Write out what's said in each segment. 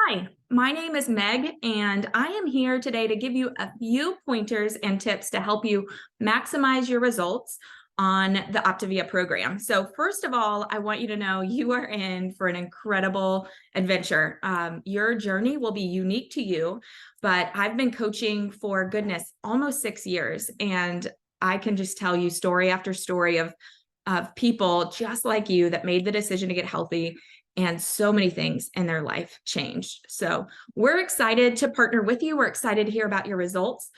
Hi, my name is Meg, and I am here today to give you a few pointers and tips to help you maximize your results on the Optavia program. So first of all, I want you to know you are in for an incredible adventure. Your journey will be unique to you, but I've been coaching for goodness, almost 6 years, and I can just tell you story after story of people just like you that made the decision to get healthy and so many things in their life changed. So we're excited to partner with you. We're excited to hear about your results.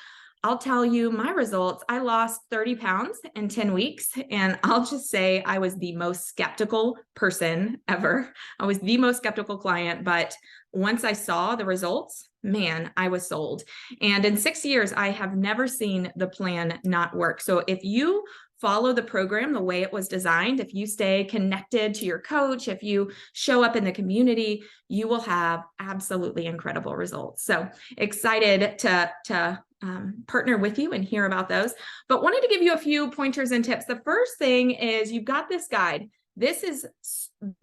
I'll tell you my results. I lost 30 pounds in 10 weeks. And I'll just say I was the most skeptical person ever. I was the most skeptical client. But once I saw the results, man, I was sold. And in 6 years, I have never seen the plan not work. So if you follow the program the way it was designed, if you stay connected to your coach, if you show up in the community, you will have absolutely incredible results. So excited to partner with you and hear about those, but wanted to give you a few pointers and tips. The first thing is you've got this guide. This is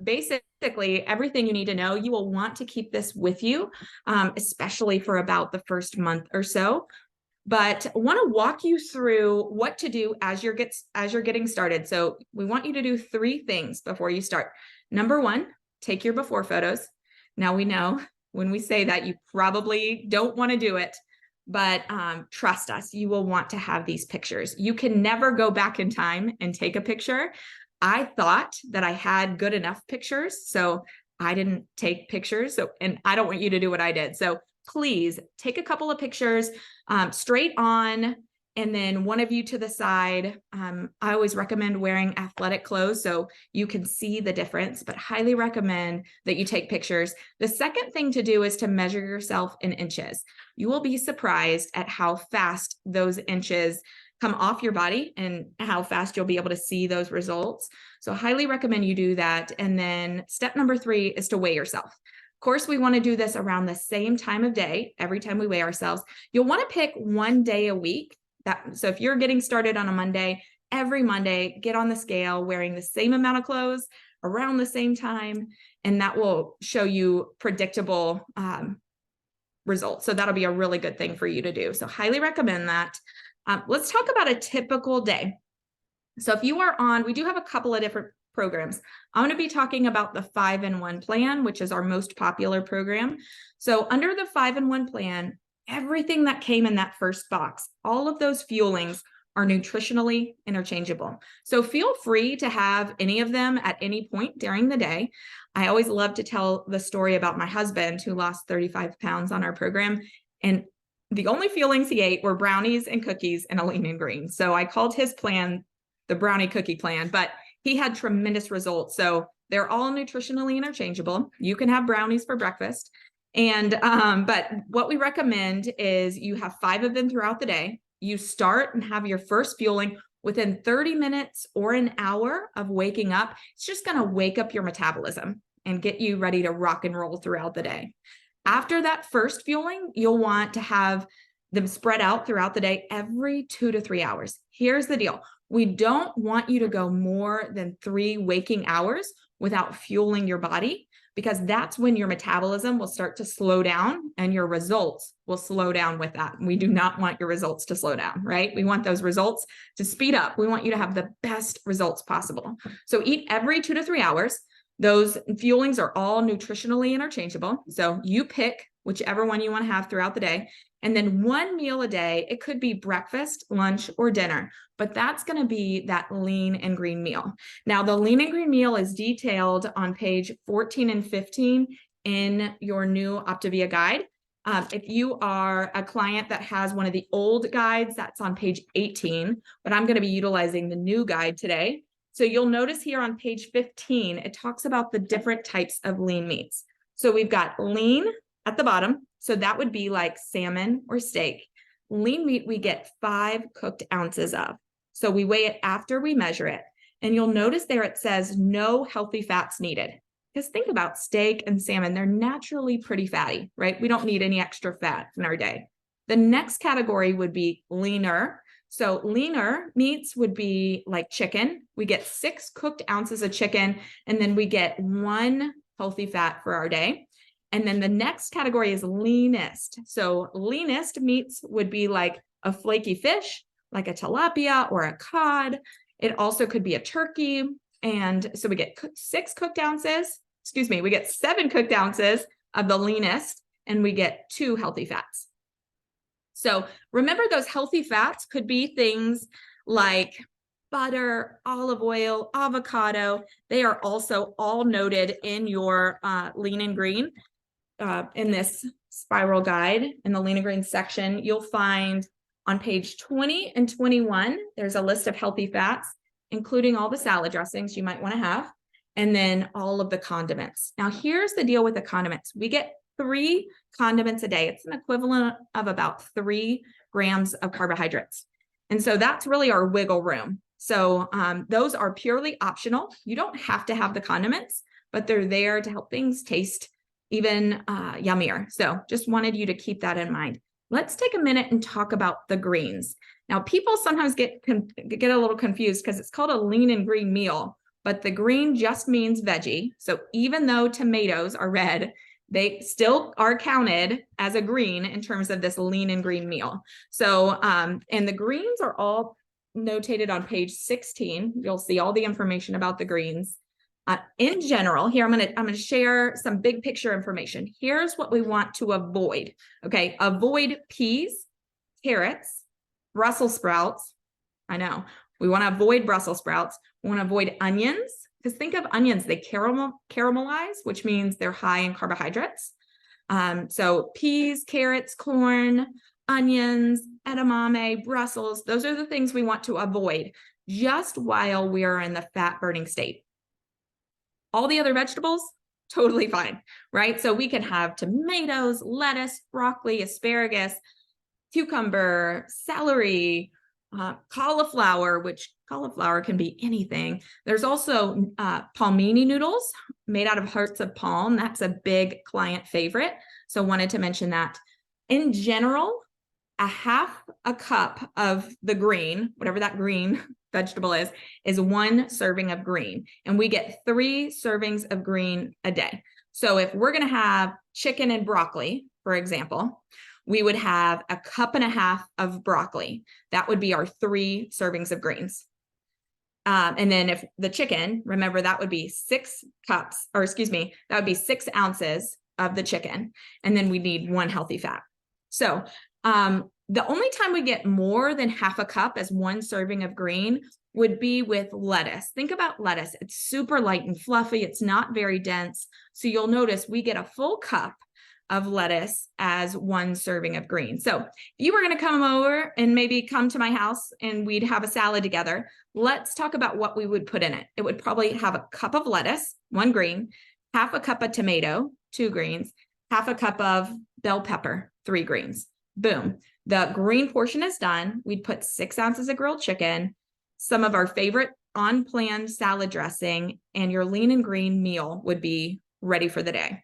basically everything you need to know. You will want to keep this with you, especially for about the first month or so. But I want to walk you through what to do as you're getting started. So we want you to do 3 things before you start. Number 1, take your before photos. Now we know when we say that you probably don't want to do it, but trust us, you will want to have these pictures. You can never go back in time and take a picture. I thought that I had good enough pictures, so I didn't take pictures. And I don't want you to do what I did. So please take a couple of pictures straight on, and then one of you to the side. I always recommend wearing athletic clothes so you can see the difference, but highly recommend that you take pictures. The second thing to do is to measure yourself in inches. You will be surprised at how fast those inches come off your body and how fast you'll be able to see those results. So highly recommend you do that. And then step number 3 is to weigh yourself. Of course, we want to do this around the same time of day, every time we weigh ourselves. You'll want to pick one day a week. So if you're getting started on a Monday, every Monday, get on the scale wearing the same amount of clothes around the same time, and that will show you predictable results. So that'll be a really good thing for you to do. So highly recommend that. Let's talk about a typical day. So if you are on, we do have a couple of different programs. I'm going to be talking about the 5-in-1 plan, which is our most popular program. So under the 5-in-1 plan, everything that came in that first box, all of those fuelings are nutritionally interchangeable. So feel free to have any of them at any point during the day. I always love to tell the story about my husband who lost 35 pounds on our program. And the only fuelings he ate were brownies and cookies and a lean and green. So I called his plan the brownie cookie plan, but he had tremendous results. So they're all nutritionally interchangeable. You can have brownies for breakfast. And but what we recommend is you have 5 of them throughout the day. You start and have your first fueling within 30 minutes or an hour of waking up. It's just going to wake up your metabolism and get you ready to rock and roll throughout the day. After that first fueling, you'll want to have them spread out throughout the day every 2 to 3 hours. Here's the deal. We don't want you to go more than 3 waking hours without fueling your body, because that's when your metabolism will start to slow down and your results will slow down with that. We do not want your results to slow down, right? We want those results to speed up. We want you to have the best results possible. So eat every 2 to 3 hours. Those fuelings are all nutritionally interchangeable. So you pick whichever one you want to have throughout the day. And then 1 meal a day, it could be breakfast, lunch, or dinner, but that's going to be that lean and green meal. Now, the lean and green meal is detailed on page 14 and 15 in your new Optavia guide. If you are a client that has one of the old guides, that's on page 18, but I'm going to be utilizing the new guide today. So you'll notice here on page 15, it talks about the different types of lean meats. So we've got lean at the bottom. So that would be like salmon or steak. Lean meat, we get 5 cooked ounces of. So we weigh it after we measure it. And you'll notice there it says no healthy fats needed. Because think about steak and salmon, they're naturally pretty fatty, right? We don't need any extra fat in our day. The next category would be leaner. So leaner meats would be like chicken. We get 6 cooked ounces of chicken, and then we get 1 healthy fat for our day. And then the next category is leanest. So leanest meats would be like a flaky fish, like a tilapia or a cod. It also could be a turkey. And so we get 7 cooked ounces of the leanest, and we get 2 healthy fats. So remember, those healthy fats could be things like butter, olive oil, avocado. They are also all noted in your Lean and Green. In this spiral guide in the Lean and Green section, you'll find on page 20 and 21, there's a list of healthy fats, including all the salad dressings you might want to have, and then all of the condiments. Now, here's the deal with the condiments. We get 3 condiments a day. It's an equivalent of about 3 grams of carbohydrates. And so that's really our wiggle room. So those are purely optional. You don't have to have the condiments, but they're there to help things taste even yummier. So just wanted you to keep that in mind. Let's take a minute and talk about the greens. Now, people sometimes get a little confused because it's called a Lean and Green meal, but the green just means veggie. So even though tomatoes are red, they still are counted as a green in terms of this Lean and Green meal. So, and the greens are all notated on page 16. You'll see all the information about the greens. In general, here I'm going to share some big picture information. Here's what we want to avoid. Okay, avoid peas, carrots, Brussels sprouts. I know we want to avoid Brussels sprouts. We want to avoid onions, because think of onions, they caramelize, which means they're high in carbohydrates. So peas, carrots, corn, onions, edamame, Brussels, those are the things we want to avoid just while we are in the fat burning state. All the other vegetables, totally fine, right? So we can have tomatoes, lettuce, broccoli, asparagus, cucumber, celery, cauliflower, which cauliflower can be anything. There's also palmini noodles made out of hearts of palm. That's a big client favorite. So wanted to mention that. In general, a half a cup of the green, whatever that green vegetable is 1 serving of green. And we get 3 servings of green a day. So if we're going to have chicken and broccoli, for example, we would have 1.5 cups of broccoli. That would be our 3 servings of greens. And then if the chicken, remember, that would be 6 cups, or excuse me, that would be 6 ounces of the chicken. And then we need 1 healthy fat. So the only time we get more than 1/2 cup as 1 serving of green would be with lettuce. Think about lettuce. It's super light and fluffy. It's not very dense. So you'll notice we get a full cup of lettuce as 1 serving of green. So if you were going to come over and maybe come to my house and we'd have a salad together, let's talk about what we would put in it. It would probably have a cup of lettuce, 1 green, 1/2 cup of tomato, 2 greens, 1/2 cup of bell pepper, 3 greens. Boom. The green portion is done. We'd put 6 ounces of grilled chicken, some of our favorite on-plan salad dressing, and your Lean and Green meal would be ready for the day.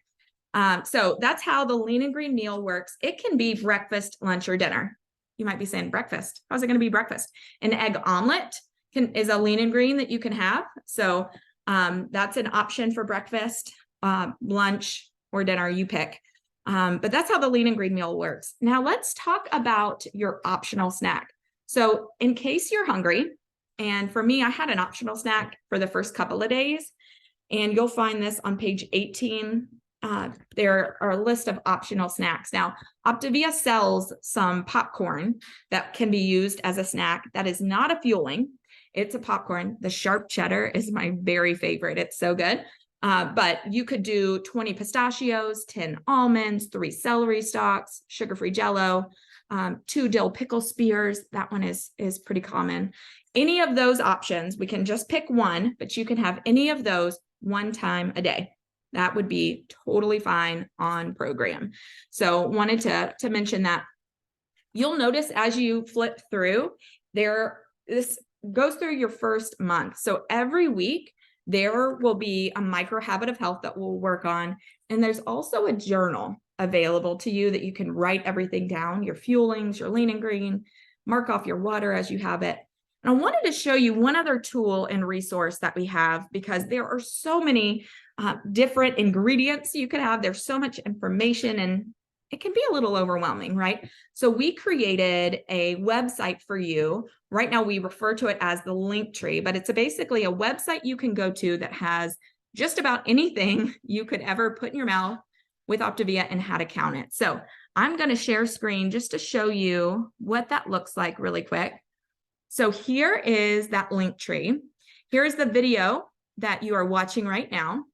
So that's how the Lean and Green meal works. It can be breakfast, lunch, or dinner. You might be saying, breakfast? How's it going to be breakfast? An egg omelet is a Lean and Green that you can have. So that's an option for breakfast, lunch, or dinner, you pick. But that's how the Lean and Green meal works. Now let's talk about your optional snack. So in case you're hungry, and for me, I had an optional snack for the first couple of days, and you'll find this on page 18. There are a list of optional snacks. Now, Optavia sells some popcorn that can be used as a snack. That is not a fueling. It's a popcorn. The sharp cheddar is my very favorite. It's so good. But you could do 20 pistachios, 10 almonds, 3 celery stalks, sugar-free Jell-O, 2 dill pickle spears. That one is pretty common. Any of those options, we can just pick one, but you can have any of those 1 time a day. That would be totally fine on program. So wanted to mention that. You'll notice as you flip through this goes through your first month. So every week, there will be a micro habit of health that we'll work on. And there's also a journal available to you that you can write everything down, your fuelings, your Lean and Green, mark off your water as you have it. And I wanted to show you one other tool and resource that we have, because there are so many different ingredients you could have. There's so much information and it can be a little overwhelming, right? So we created a website for you. Right now we refer to it as the Linktree, but it's basically a website you can go to that has just about anything you could ever put in your mouth with Optavia and how to count it. So I'm going to share screen just to show you what that looks like really quick. So here is that Linktree. Here's the video that you are watching right now.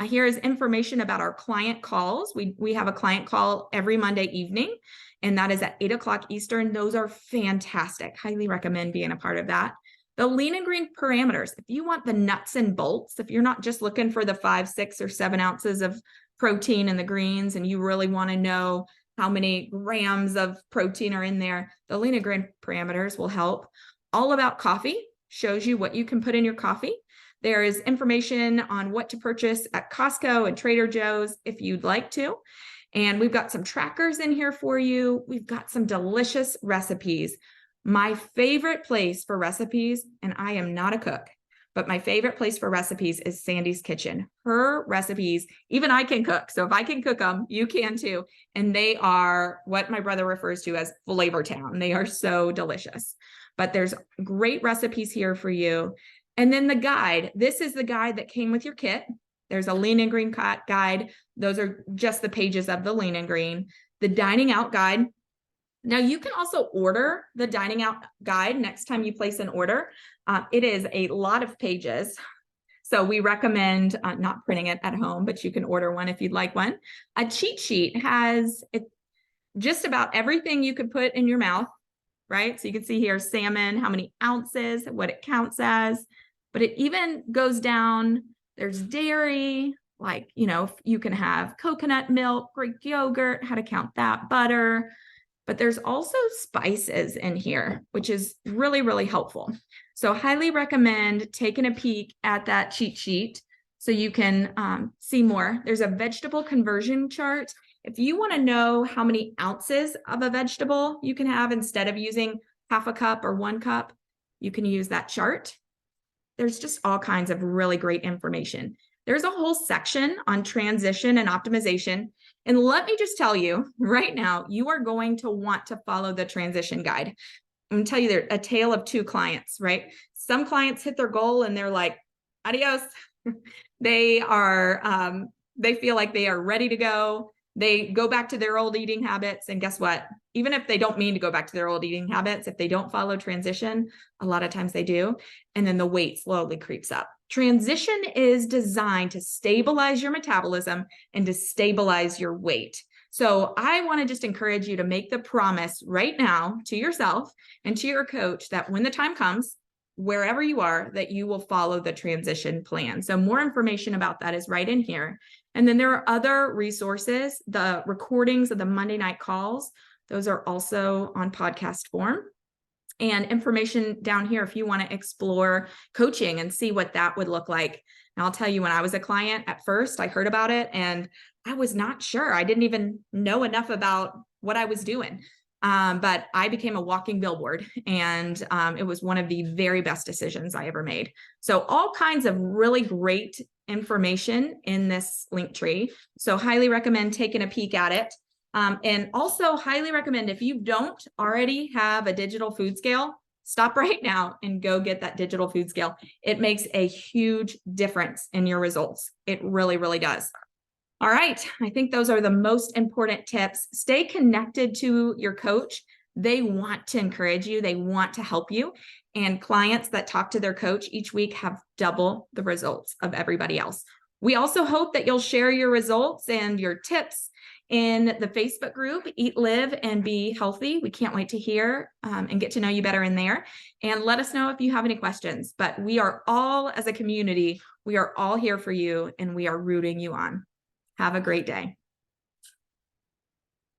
Here is information about our client calls. We have a client call every Monday evening, and that is at 8 o'clock Eastern. Those are fantastic. Highly recommend being a part of that. The Lean and Green parameters. If you want the nuts and bolts, if you're not just looking for the 5, 6, or 7 ounces of protein in the greens, and you really want to know how many grams of protein are in there, the Lean and Green parameters will help. All about coffee shows you what you can put in your coffee. There is information on what to purchase at Costco and Trader Joe's if you'd like to. And we've got some trackers in here for you. We've got some delicious recipes. My favorite place for recipes, and I am not a cook, but my favorite place for recipes is Sandy's Kitchen. Her recipes, even I can cook. So if I can cook them, you can too. And they are what my brother refers to as Flavor Town. They are so delicious. But there's great recipes here for you. And then the guide, this is the guide that came with your kit. There's a Lean and Green guide. Those are just the pages of the Lean and Green. The dining out guide. Now you can also order the dining out guide next time you place an order. It is a lot of pages. So we recommend not printing it at home, but you can order one if you'd like one. A cheat sheet has just about everything you could put in your mouth, right? So you can see here, salmon, how many ounces, what it counts as. But it even goes down, there's dairy, like, you can have coconut milk, Greek yogurt, how to count that, butter. But there's also spices in here, which is really, really helpful. So highly recommend taking a peek at that cheat sheet so you can see more. There's a vegetable conversion chart. If you want to know how many ounces of a vegetable you can have instead of using half a cup or 1 cup, you can use that chart. There's just all kinds of really great information. There's a whole section on transition and optimization. And let me just tell you right now, you are going to want to follow the transition guide. I'm going to tell you there's a tale of 2 clients, right? Some clients hit their goal and they're like, adios. They feel like they are ready to go. They go back to their old eating habits. And guess what? Even if they don't mean to go back to their old eating habits, if they don't follow transition, a lot of times they do. And then the weight slowly creeps up. Transition is designed to stabilize your metabolism and to stabilize your weight. So I want to just encourage you to make the promise right now to yourself and to your coach that when the time comes, wherever you are, that you will follow the transition plan. So more information about that is right in here. And then there are other resources, the recordings of the Monday night calls. Those are also on podcast form. And information down here if you want to explore coaching and see what that would look like. And I'll tell you, when I was a client at first, I heard about it and I was not sure. I didn't even know enough about what I was doing. But I became a walking billboard, and it was one of the very best decisions I ever made. So all kinds of really great information in this Linktree. So highly recommend taking a peek at it. And also highly recommend, if you don't already have a digital food scale, stop right now and go get that digital food scale. It makes a huge difference in your results. It really, really does. All right, I think those are the most important tips. Stay connected to your coach. They want to encourage you. They want to help you. And clients that talk to their coach each week have double the results of everybody else. We also hope that you'll share your results and your tips in the Facebook group, Eat, Live, and Be Healthy. We can't wait to hear and get to know you better in there. And let us know if you have any questions. But we are all, as a community, we are all here for you, and we are rooting you on. Have a great day.